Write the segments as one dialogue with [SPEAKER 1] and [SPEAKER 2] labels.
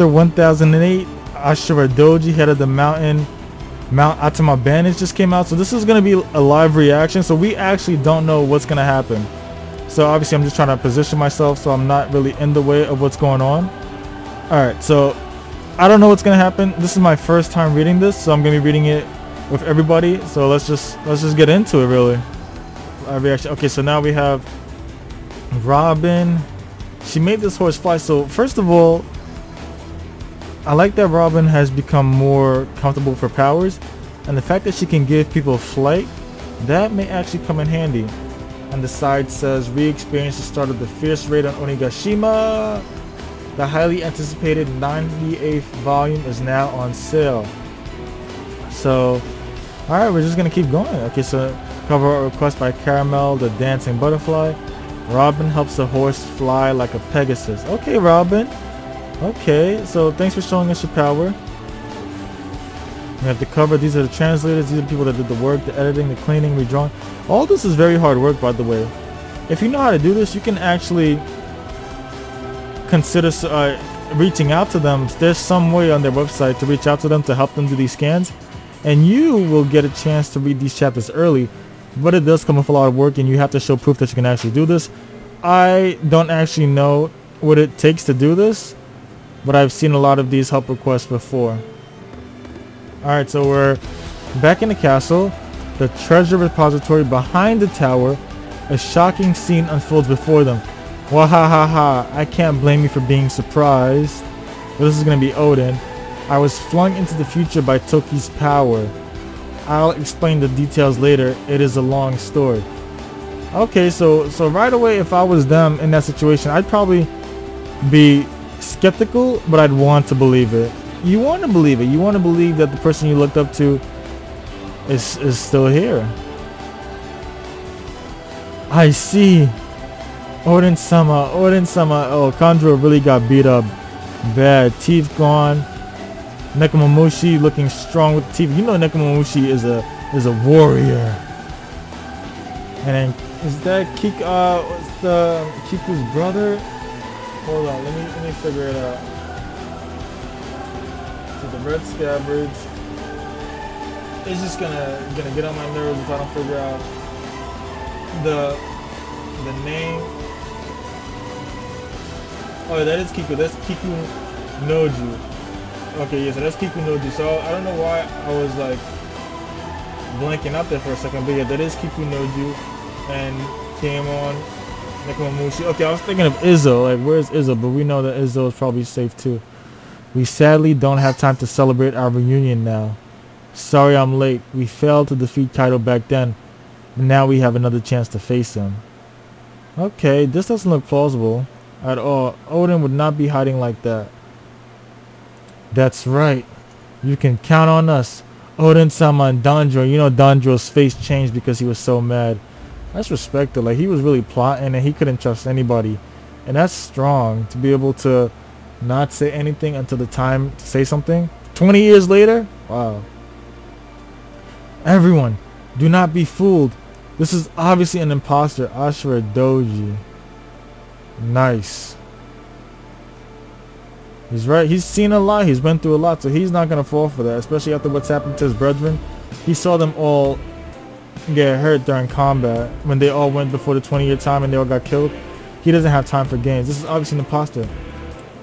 [SPEAKER 1] Chapter 1008, Ashura Doji, head of the mountain. Mount Atama Bandage just came out, so this is going to be a live reaction, so we actually don't know what's going to happen. So obviously I'm just trying to position myself so I'm not really in the way of what's going on. Alright, so I don't know what's going to happen. This is my first time reading this, so I'm going to be reading it with everybody. So let's just get into it, really. Live reaction. Okay, so now we have Robin. She made this horse fly. So first of all, I like that Robin has become more comfortable for powers, and the fact that she can give people flight, that may actually come in handy. And the side says, re-experience the start of the fierce raid on Onigashima. The highly anticipated 98th volume is now on sale. So, alright, we're just gonna keep going. Okay, so cover art request by Caramel, the dancing butterfly. Robin helps the horse fly like a Pegasus. Okay, Robin. Okay, so thanks for showing us your power. We have the cover. These are the translators. These are the people that did the work, the editing, the cleaning, redrawing. All this is very hard work, by the way. If you know how to do this, you can actually consider reaching out to them. There's some way on their website to reach out to them to help them do these scans, and you will get a chance to read these chapters early. But it does come with a lot of work, and you have to show proof that you can actually do this. I don't actually know what it takes to do this, but I've seen a lot of these help requests before. Alright, so we're back in the castle. The treasure repository behind the tower. A shocking scene unfolds before them. Wahahaha, I can't blame you for being surprised. But this is going to be Odin. I was flung into the future by Toki's power. I'll explain the details later. It is a long story. Okay, so right away, if I was them in that situation, I'd probably be skeptical, but I'd want to believe it. You want to believe it. You want to believe that the person you looked up to is still here. I see. Odin-sama. Oh, Kandro really got beat up bad. Teeth gone. Nekomamushi looking strong with the teeth. You know Nekomamushi is a warrior. And then is that what's the Kiku's brother? Hold on, let me figure it out. So the red scabbards. It's just gonna get on my nerves if I don't figure out the name. Oh, that is Kiku. That's Kiku Noju. Okay, yeah, so that's Kiku Noju. So I don't know why I was like blanking out there for a second, but yeah, that is Kiku Noju. And came on Nekomamushi. Okay, I was thinking of Izzo. Like, where's Izzo? But we know that Izzo is probably safe too. We sadly don't have time to celebrate our reunion now. Sorry I'm late. We failed to defeat Kaido back then, but now we have another chance to face him. Okay, this doesn't look plausible at all. Odin would not be hiding like that. That's right. You can count on us. Odin-sama and Danjuro. You know Danjuro's face changed because he was so mad. That's respected. Like, he was really plotting and he couldn't trust anybody. And that's strong to be able to not say anything until the time to say something. 20 years later? Wow. Everyone, do not be fooled. This is obviously an imposter. Ashura Doji. Nice. He's right. He's seen a lot. He's been through a lot. So he's not going to fall for that. Especially after what's happened to his brethren. He saw them all get hurt during combat. When they all went before the 20-year time and they all got killed. He doesn't have time for games. This is obviously an imposter.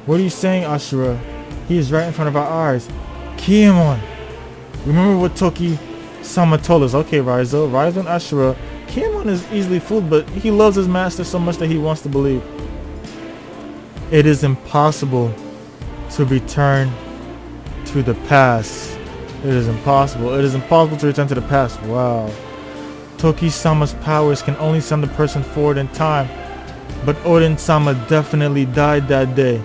[SPEAKER 1] What are you saying, Ashura? He is right in front of our eyes. Kiemon. Remember what Toki-sama told us. Okay, Raizo. Raizo and Ashura. Kiemon is easily fooled, but he loves his master so much that he wants to believe. It is impossible to return to the past. It is impossible. It is impossible to return to the past. Wow. Toki-sama's powers can only send a person forward in time. But Odin-sama definitely died that day.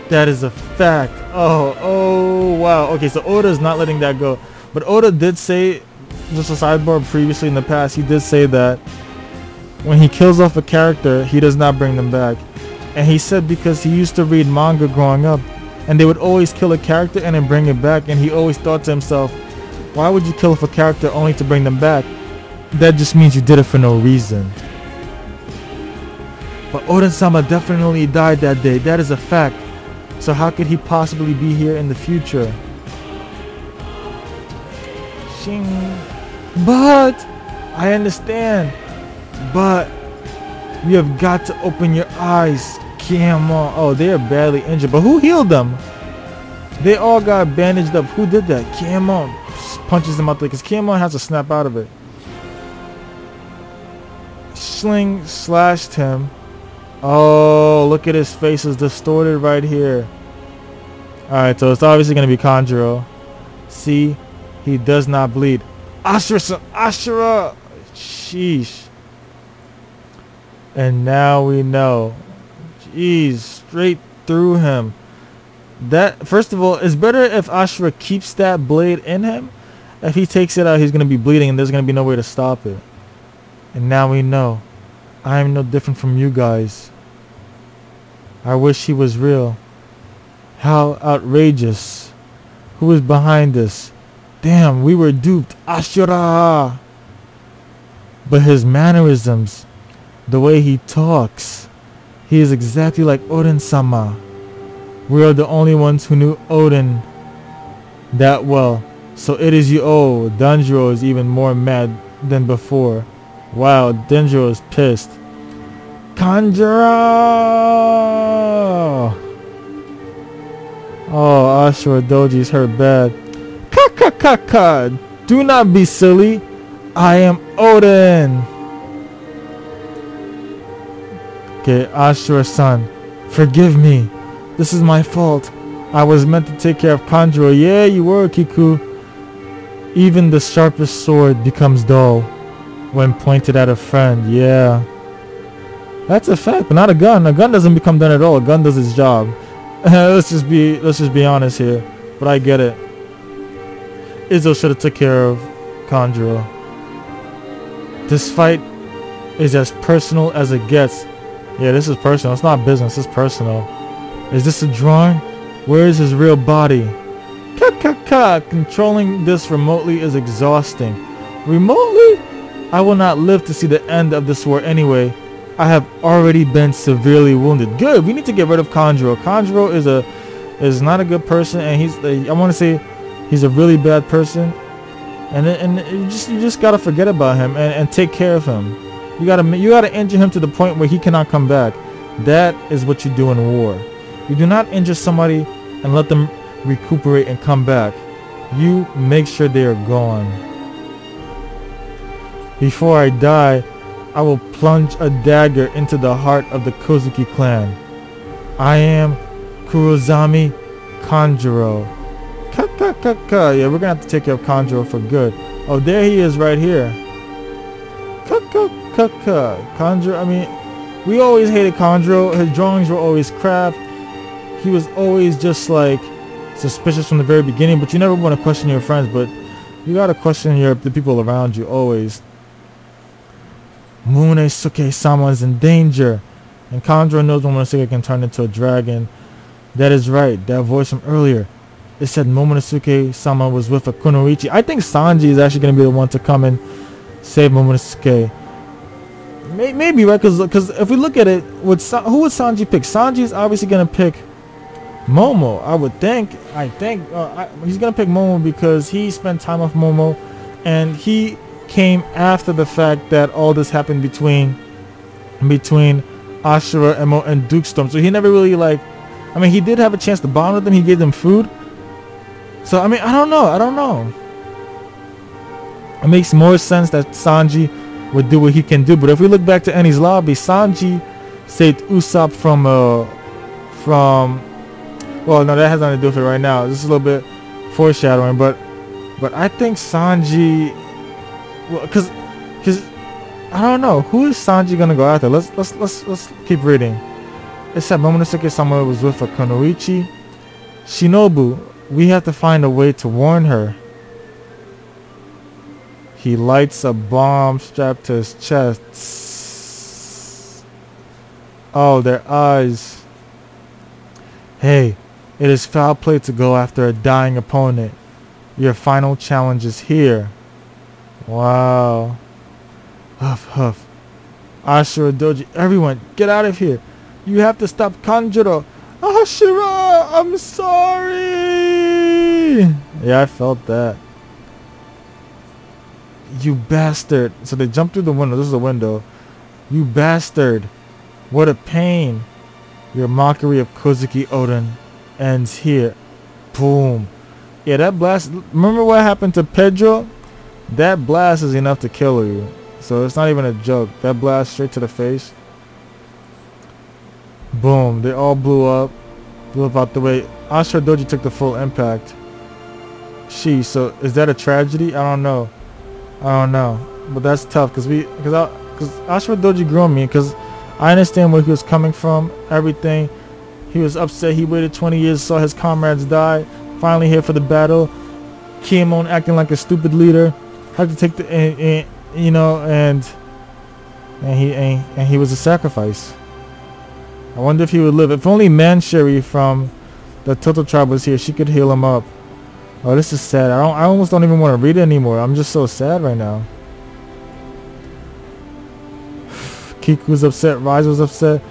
[SPEAKER 1] That is a fact. Oh, wow. Okay, so Oda is not letting that go. But Oda did say, just a sidebar previously in the past, he did say that when he kills off a character, he does not bring them back. And he said because he used to read manga growing up, and they would always kill a character and then bring it back, and he always thought to himself, why would you kill off a character only to bring them back? That just means you did it for no reason. But Odin-sama definitely died that day. That is a fact. So how could he possibly be here in the future? Shing. But I understand. But you have got to open your eyes. Come on. Oh, they are badly injured. But who healed them? They all got bandaged up. Who did that? Kiamon punches them out there because Kiamon has to snap out of it. Sling slashed him. Oh, look at his face is distorted right here. Alright, so it's obviously going to be Kanjuro. See, he does not bleed. Ashura! Sheesh. And now we know. Jeez, straight through him. That, first of all, it's better if Ashura keeps that blade in him. If he takes it out, he's going to be bleeding and there's going to be no way to stop it. And now we know. I am no different from you guys. I wish he was real. How outrageous. Who is behind this? Damn, we were duped. Ashura! But his mannerisms, the way he talks, he is exactly like Odin-sama. We are the only ones who knew Odin that well. So it is you. Oh, Danjiro is even more mad than before. Wow, Danjiro is pissed. Kanjuro! Oh, Ashura Doji's hurt bad. Ka. Do not be silly. I am Odin. Okay, Ashura-san, forgive me. This is my fault. I was meant to take care of Kanjuro. Yeah, you were, Kiku. Even the sharpest sword becomes dull when pointed at a friend. Yeah. That's a fact, but not a gun. A gun doesn't become done at all. A gun does its job. let's just be honest here. But I get it. Izzo should have took care of Kanjuro. This fight is as personal as it gets. Yeah, this is personal. It's not business. It's personal. Is this a drawing? Where is his real body? Controlling this remotely is exhausting. Remotely? I will not live to see the end of this war anyway. I have already been severely wounded. Good. We need to get rid of Kanjuro. Kanjuro is not a good person, and I want to say he's a really bad person. And you just gotta forget about him and take care of him. You gotta injure him to the point where he cannot come back. That is what you do in war. You do not injure somebody and let them recuperate and come back. You make sure they are gone. Before I die, I will plunge a dagger into the heart of the Kozuki clan. I am Kurozami Kanjuro. Yeah, we're gonna have to take care of Kanjuro for good. Oh, there he is right here. Kanjuro, I mean, we always hated Kanjuro. His drawings were always crap. He was always just like suspicious from the very beginning, but you never want to question your friends, but you gotta question the people around you always. Momonosuke-sama is in danger, and Kanjuro knows Momonosuke can turn into a dragon. That is right, that voice from earlier. It said Momonosuke-sama was with a Kunoichi. I think Sanji is actually going to be the one to come and save Momonosuke. Maybe, right? Because if we look at it, who would Sanji pick? Sanji is obviously going to pick Momo, I would think. He's going to pick Momo because he spent time with Momo, and he came after the fact that all this happened between Ashura and Dukestorm. So he never really he did have a chance to bond with them. He gave them food. So I mean, I don't know. It makes more sense that Sanji would do what he can do. But if we look back to Eni's lobby, Sanji saved Usopp from well, no, that has nothing to do with it right now. This is a little bit foreshadowing, but I think Sanji, well, because I don't know, who is Sanji gonna go after? Let's keep reading. It said Momonosuke-sama was with a Kunoichi. Shinobu, we have to find a way to warn her. He lights a bomb strapped to his chest. Oh, their eyes. Hey, it is foul play to go after a dying opponent. Your final challenge is here. Wow. Huff, huff. Ashura Doji, everyone, get out of here. You have to stop Kanjuro. Ashura, I'm sorry. Yeah, I felt that. You bastard. So they jumped through the window. This is a window. You bastard. What a pain. Your mockery of Kozuki Odin ends here. Boom. Yeah, that blast. Remember what happened to Pedro? That blast is enough to kill you. So it's not even a joke. That blast straight to the face. Boom. They all blew up. Blew up out the way. Ashura Doji took the full impact. So is that a tragedy? I don't know. But that's tough because Ashura Doji grew on me, because I understand where he was coming from. Everything. He was upset. He waited 20 years, saw his comrades die. Finally here for the battle. Kiemon acting like a stupid leader. Had to take the and he was a sacrifice. I wonder if he would live. If only Mancheri from the Toto tribe was here, she could heal him up. Oh, this is sad. I almost don't even want to read it anymore. I'm just so sad right now. Kiku's upset. Rise was upset.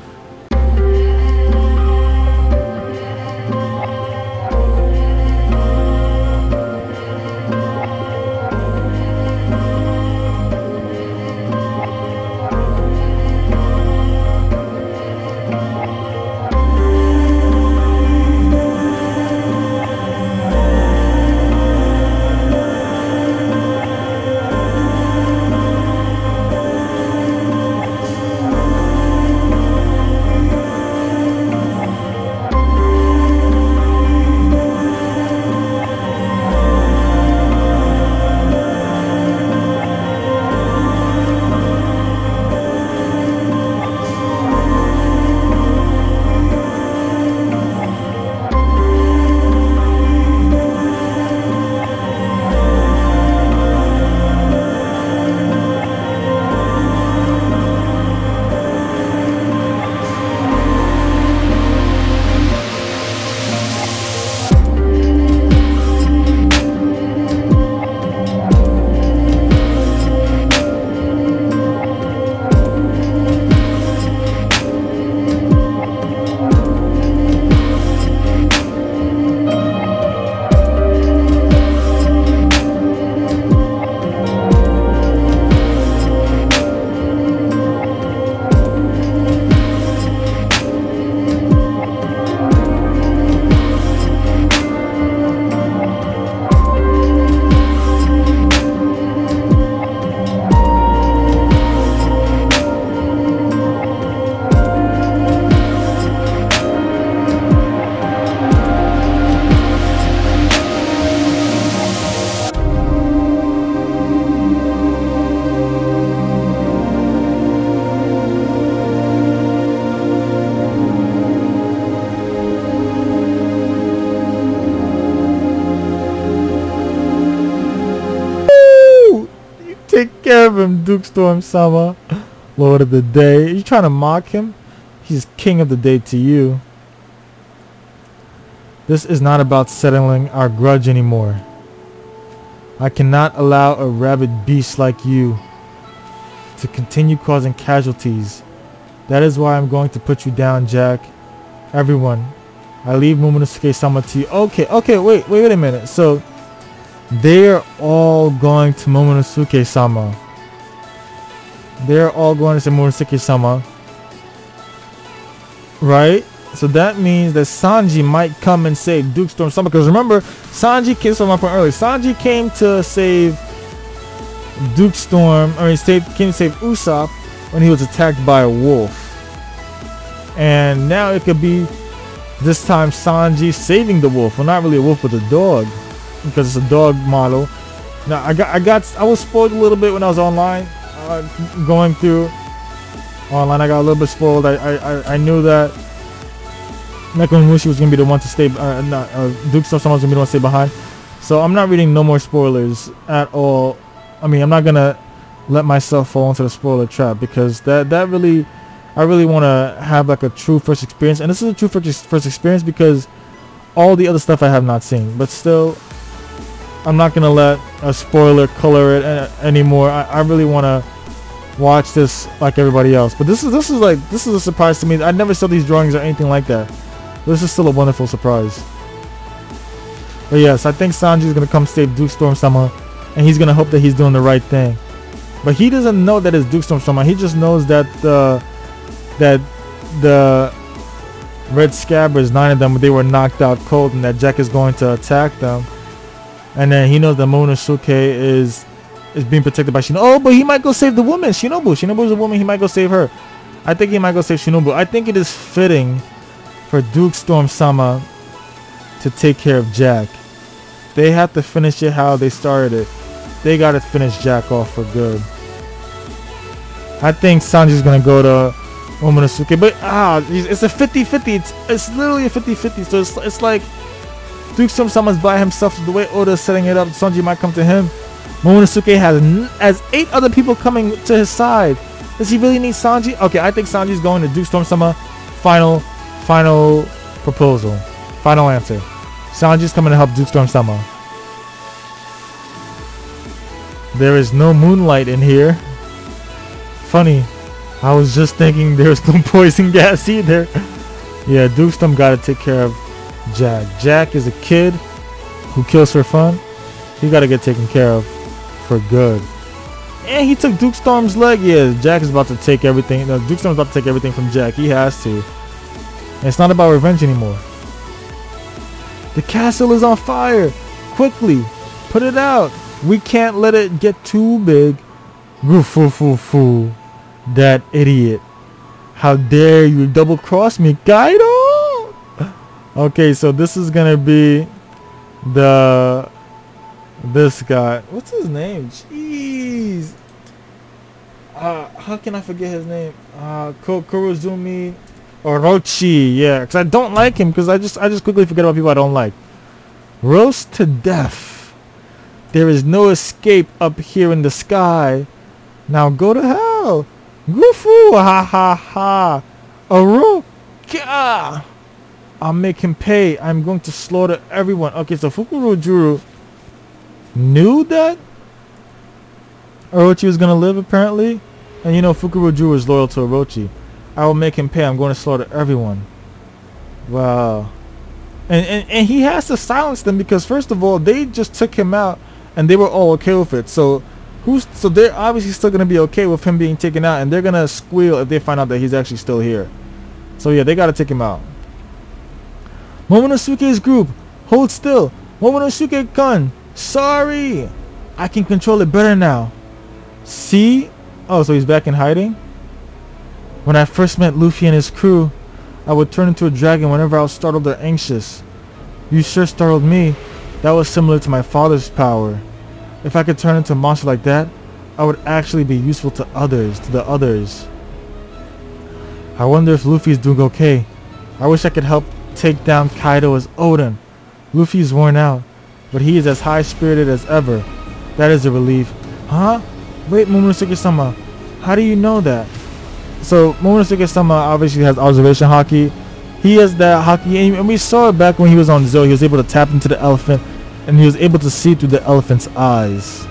[SPEAKER 1] Take care of him, Dukestorm Sama. Lord of the Day. Are you trying to mock him? He's king of the day to you. This is not about settling our grudge anymore. I cannot allow a rabid beast like you to continue causing casualties. That is why I'm going to put you down, Jack. Everyone, I leave Momonosuke Sama to you. Okay, wait a minute. So they're all going to Momonosuke Sama. They're all going to Momonosuke Sama. Right? So that means that Sanji might come and save Dukestorm Sama. Because remember, Sanji came to my point earlier. Sanji came to save Dukestorm, or he came to save Usopp when he was attacked by a wolf. And now it could be this time Sanji saving the wolf. Well, not really a wolf, but a dog, because it's a dog model. Now I was spoiled a little bit when I was online, going through online. I got a little bit spoiled. I knew that Nekomamushi was gonna be the one to stay. Dukestorm Sama was gonna be the one to stay behind. So I'm not reading no more spoilers at all. I mean, I'm not gonna let myself fall into the spoiler trap, because that really, I really want to have like a true first experience, and this is a true first experience because all the other stuff I have not seen. But still, I'm not gonna let a spoiler color it anymore. I really want to watch this like everybody else. But this is a surprise to me. I never saw these drawings or anything like that. This is still a wonderful surprise. But yes, I think Sanji's gonna come save Dukestorm Sama, and he's gonna hope that he's doing the right thing. But he doesn't know that it's Dukestorm Sama. He just knows that the Red Scabbards, 9 of them, they were knocked out cold, and that Jack is going to attack them. And then he knows that Momonosuke is being protected by Shinobu. Oh, but he might go save the woman, Shinobu. Shinobu's a woman. He might go save her. I think he might go save Shinobu. I think it is fitting for Dukestorm Sama to take care of Jack. They have to finish it how they started it. They got to finish Jack off for good. I think Sanji's going to go to Momonosuke. But it's a 50-50. It's literally a 50-50. So it's like Dukestorm Sama's by himself. The way Oda's setting it up, Sanji might come to him. Momonosuke has 8 other people coming to his side. Does he really need Sanji? Okay, I think Sanji's going to Dukestorm Sama. Final proposal. Final answer. Sanji's coming to help Dukestorm Sama. There is no moonlight in here. Funny. I was just thinking there's no poison gas either. Yeah, Dukestorm got to take care of Jack. Jack is a kid who kills for fun. He got to get taken care of for good. And he took Dukestorm's leg. Yeah, Jack is about to take everything. No, Dukestorm's about to take everything from Jack. He has to. And it's not about revenge anymore. The castle is on fire. Quickly, put it out. We can't let it get too big. Foo. That idiot. How dare you double cross me, Kaido? Okay, so this is gonna be this guy. What's his name? Jeez. How can I forget his name? Kurozumi Orochi. Yeah, because I don't like him, because I just quickly forget about people I don't like. Roast to death. There is no escape up here in the sky. Now go to hell. Gufu, ha. Orochi. I'll make him pay. I'm going to slaughter everyone. Okay, so Fukurojuru knew that Orochi was going to live, apparently. And you know, Fukurojuru is loyal to Orochi. I will make him pay. I'm going to slaughter everyone. Wow. And he has to silence them, because first of all, they just took him out and they were all okay with it. So they're obviously still going to be okay with him being taken out, and they're going to squeal if they find out that he's actually still here. So yeah, they got to take him out. Momonosuke's group, hold still. Momonosuke-kun, sorry. I can control it better now. See? Oh, so he's back in hiding? When I first met Luffy and his crew, I would turn into a dragon whenever I was startled or anxious. You sure startled me. That was similar to my father's power. If I could turn into a monster like that, I would actually be useful to the others. I wonder if Luffy's doing okay. I wish I could help take down Kaido as Oden. Luffy's worn out, but he is as high-spirited as ever. That is a relief. Huh? Wait, Momonosuke-sama, how do you know that? So Momonosuke-sama obviously has observation haki. He has that haki, and we saw it back when he was on Zou. He was able to tap into the elephant, and he was able to see through the elephant's eyes.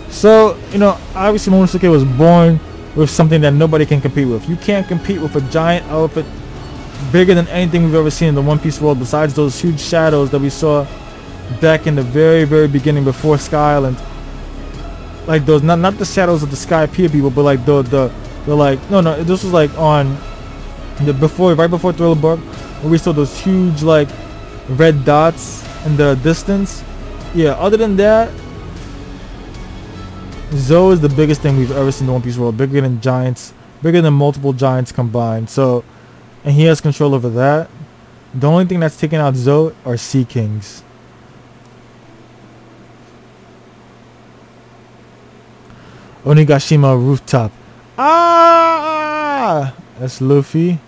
[SPEAKER 1] So, you know, obviously Momonosuke was born with something that nobody can compete with. You can't compete with a giant elephant bigger than anything we've ever seen in the One Piece world, besides those huge shadows that we saw back in the very beginning before Sky Island. Like those, not the shadows of the Sky Pier people, but like the like, no, this was like on the right before Thriller Bark, where we saw those huge like red dots in the distance. Yeah, other than that, Zou is the biggest thing we've ever seen in the One Piece world, bigger than giants, bigger than multiple giants combined. So, and he has control over that. The only thing that's taking out Zou are Sea Kings. Onigashima rooftop. That's Luffy.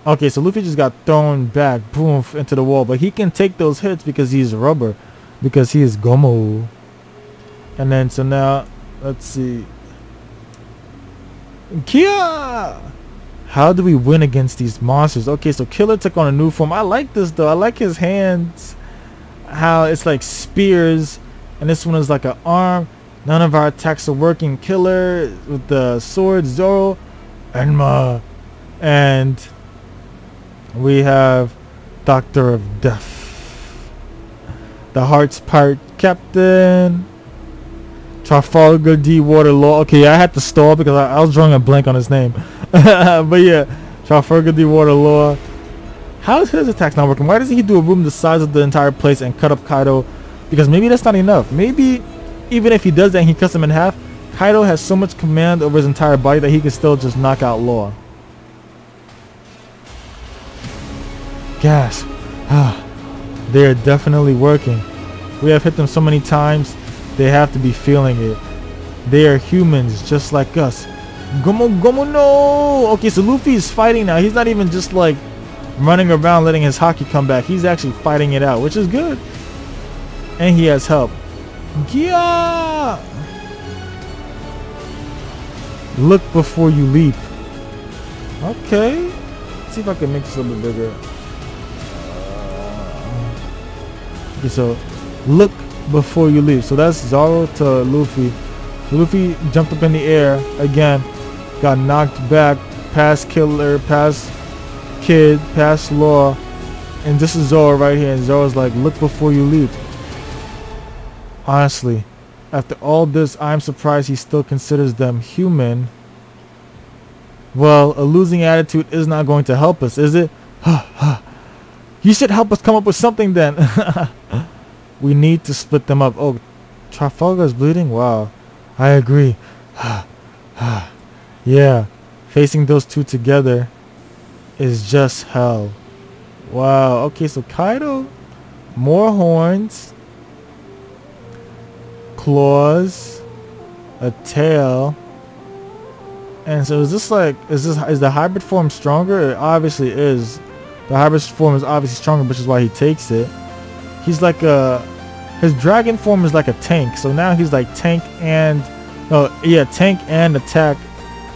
[SPEAKER 1] Okay, so Luffy just got thrown back, boom, into the wall, but he can take those hits because he's rubber, because he is Gomu. And then so now, let's see. Kia! How do we win against these monsters? Okay, so Killer took on a new form. I like this though. I like his hands. How it's like spears, and this one is like an arm. None of our attacks are working. Killer with the sword, Zoro, Enma, and We have Doctor of Death, the Heart's Part Captain, Trafalgar D. Waterloo. Okay, I had to stall because I was drawing a blank on his name. But yeah, Trafalgar D. Waterloo. How is his attacks not working? Why doesn't he do a room the size of the entire place and cut up Kaido? Because maybe that's not enough. Maybe even if he does that and he cuts him in half, Kaido has so much command over his entire body that he can still just knock out Law. Gasp. They are definitely working. We have hit them so many times, they have to be feeling it. They are humans just like us. Gomu Gomu no! Okay, so Luffy is fighting now. He's not even just like running around letting his haki come back. He's actually fighting it out, which is good. And he has help. Yeah! Look before you leap. Okay. Let's see if I can make this a little bit bigger. Okay, so look before you leap. So that's Zoro to Luffy. Luffy jumped up in the air again, got knocked back past Killer, past Kid, past Law, and this is Zoro right here. And Zoro's like, look before you leap. Honestly, after all this, I'm surprised he still considers them human. Well, a losing attitude is not going to help us, is it? You should help us come up with something then. We need to split them up. Oh, Trafalgar's bleeding? Wow. I agree. Yeah, facing those two together is just hell. Wow. Okay, so Kaido, more horns, claws, a tail, and so is this like is the hybrid form stronger? It obviously is. The hybrid form is obviously stronger, which is why he takes it. He's like his dragon form is like a tank, so now he's like tank and tank and attack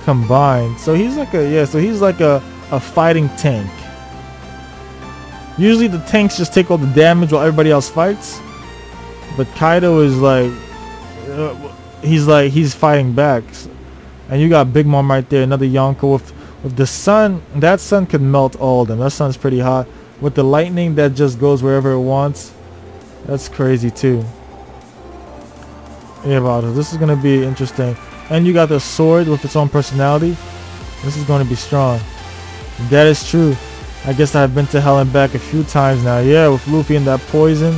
[SPEAKER 1] combined. So he's like a fighting tank. Usually the tanks just take all the damage while everybody else fights, but Kaido is like he's fighting back. And you got Big Mom right there, another Yonko with the sun. That sun could melt all of them. That sun's pretty hot. With the lightning that just goes wherever it wants. That's crazy too. Yeah, Vato, this is gonna be interesting. And you got the sword with its own personality. This is going to be strong. That is true. I guess I've been to hell and back a few times now. Yeah, with Luffy and that poison.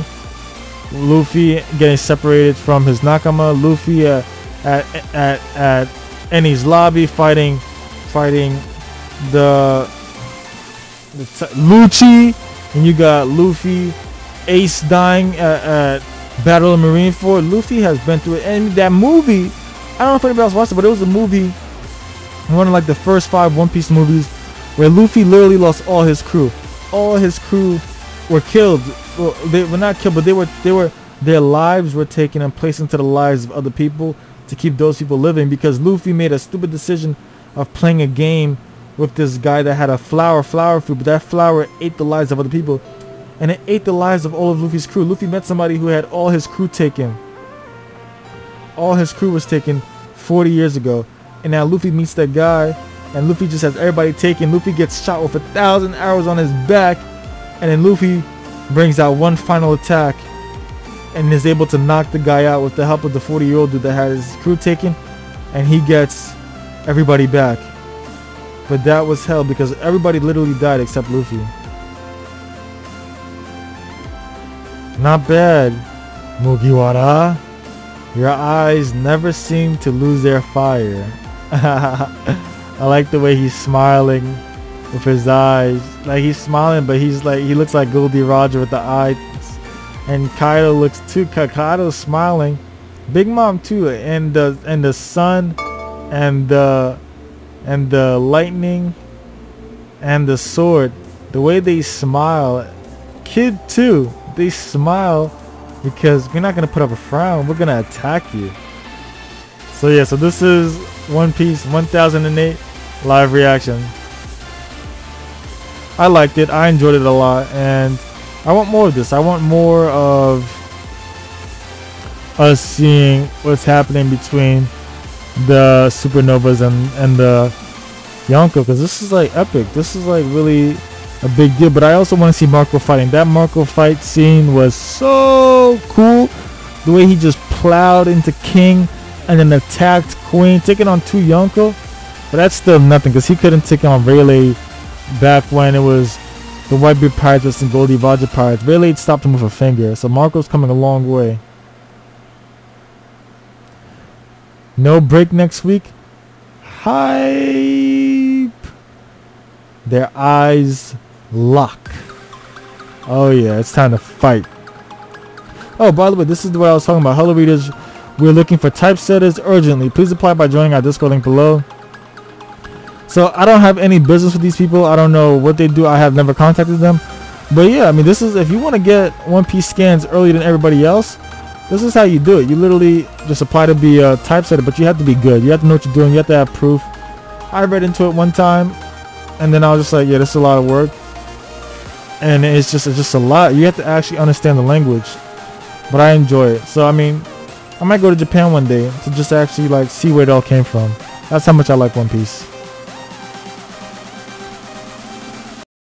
[SPEAKER 1] Luffy getting separated from his Nakama. Luffy at Eni's lobby fighting the Lucci, and you got Luffy, Ace dying at Battle of Marineford. Luffy has been through it, and that movie, I don't know if anybody else watched it, but it was a movie, one of like the first 5 One Piece movies, where Luffy literally lost all his crew. All his crew were killed. Well, they were not killed, but their lives were taken and placed into the lives of other people to keep those people living, because Luffy made a stupid decision of playing a game with this guy that had a flower fruit, but that flower ate the lives of other people, and it ate the lives of all of Luffy's crew. Luffy met somebody who had all his crew taken. All his crew was taken 40 years ago, and now Luffy meets that guy, and Luffy just has everybody taken. Luffy gets shot with 1,000 arrows on his back, and then Luffy brings out one final attack and is able to knock the guy out with the help of the 40-year-old dude that had his crew taken, and he gets everybody back. But that was hell, because everybody literally died except Luffy. Not bad, Mugiwara. Your eyes never seem to lose their fire. I like the way he's smiling with his eyes. Like, he's smiling, but he's like, he looks like Goldie Roger with the eyes. And Kaido looks too. Kaido's smiling. Big Mom too, and the sun, and the lightning, and the sword. The way they smile. Kid too. They smile because we're not gonna put up a frown. We're gonna attack you. So yeah. So this is One Piece 1008 live reaction. I liked it. I enjoyed it a lot, and I want more of this. I want more of us seeing what's happening between the supernovas and the Yonko, because this is like epic. This is like really a big deal. But I also want to see Marco fighting. That Marco fight scene was so cool. The way he just plowed into King and then attacked Queen, taking on 2 Yonko. But that's still nothing because he couldn't take on Rayleigh back when it was the Whitebeard Pirates versus Goldie Vajra Pirates. Rayleigh stopped him with a finger. So Marco's coming a long way. No break next week. Hype. Their eyes lock. Oh yeah, it's time to fight. Oh, by the way, this is what I was talking about. Hello readers, we're looking for typesetters urgently. Please apply by joining our Discord link below. So I don't have any business with these people. I don't know what they do. I have never contacted them. But yeah, I mean, this is, if you want to get One Piece scans earlier than everybody else, this is how you do it. You literally just apply to be a typesetter, but you have to be good. You have to know what you're doing. You have to have proof. I read into it one time, and then I was just like, yeah, this is a lot of work. And it's just a lot. You have to actually understand the language. But I enjoy it. So I mean, I might go to Japan one day to just actually like see where it all came from. That's how much I like One Piece.